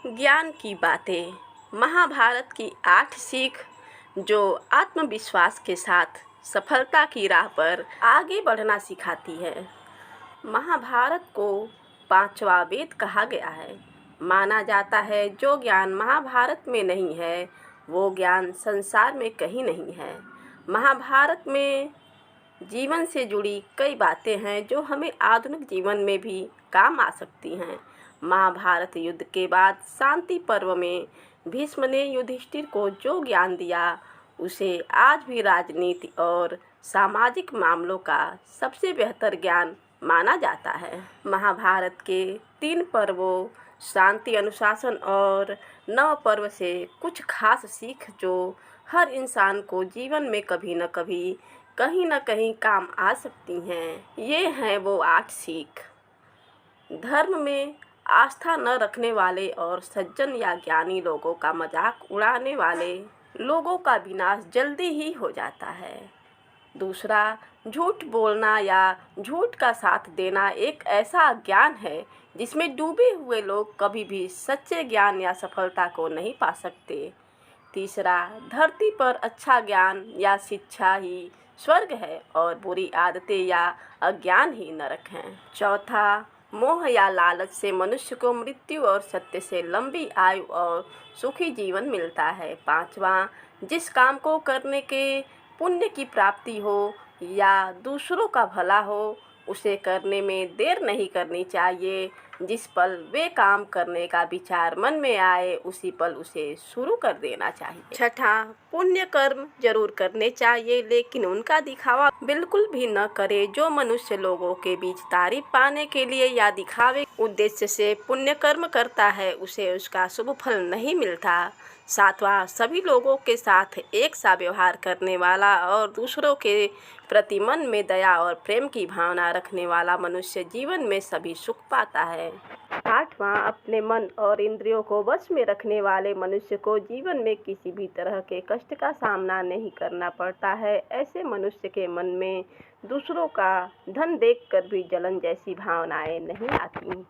ज्ञान की बातें। महाभारत की 8 सीख जो आत्मविश्वास के साथ सफलता की राह पर आगे बढ़ना सिखाती है। महाभारत को 5वां वेद कहा गया है। माना जाता है जो ज्ञान महाभारत में नहीं है वो ज्ञान संसार में कहीं नहीं है। महाभारत में जीवन से जुड़ी कई बातें हैं जो हमें आधुनिक जीवन में भी काम आ सकती हैं। महाभारत युद्ध के बाद शांति पर्व में भीष्म ने युधिष्ठिर को जो ज्ञान दिया उसे आज भी राजनीति और सामाजिक मामलों का सबसे बेहतर ज्ञान माना जाता है। महाभारत के 3 पर्वों शांति, अनुशासन और नव पर्व से कुछ खास सीख जो हर इंसान को जीवन में कभी न कभी कहीं न कहीं काम आ सकती हैं। ये हैं वो 8 सीख। धर्म में आस्था न रखने वाले और सज्जन या ज्ञानी लोगों का मजाक उड़ाने वाले लोगों का विनाश जल्दी ही हो जाता है। दूसरा, झूठ बोलना या झूठ का साथ देना एक ऐसा ज्ञान है जिसमें डूबे हुए लोग कभी भी सच्चे ज्ञान या सफलता को नहीं पा सकते। तीसरा, धरती पर अच्छा ज्ञान या शिक्षा ही स्वर्ग है और बुरी आदतें या अज्ञान ही नरक हैं। चौथा, मोह या लालच से मनुष्य को मृत्यु और सत्य से लंबी आयु और सुखी जीवन मिलता है। पांचवा, जिस काम को करने के पुण्य की प्राप्ति हो या दूसरों का भला हो उसे करने में देर नहीं करनी चाहिए। जिस पल वे काम करने का विचार मन में आए उसी पल उसे शुरू कर देना चाहिए। छठा, पुण्य कर्म जरूर करने चाहिए लेकिन उनका दिखावा बिल्कुल भी न करे। जो मनुष्य लोगों के बीच तारीफ पाने के लिए या दिखावे उद्देश्य से पुण्य कर्म करता है उसे उसका शुभ फल नहीं मिलता। सातवां, सभी लोगों के साथ एक सा व्यवहार करने वाला और दूसरों के प्रति मन में दया और प्रेम की भावना रखने वाला मनुष्य जीवन में सभी सुख पाता है। आठवां, अपने मन और इंद्रियों को वश में रखने वाले मनुष्य को जीवन में किसी भी तरह के कष्ट का सामना नहीं करना पड़ता है। ऐसे मनुष्य के मन में दूसरों का धन देखकर भी जलन जैसी भावनाएं नहीं आती।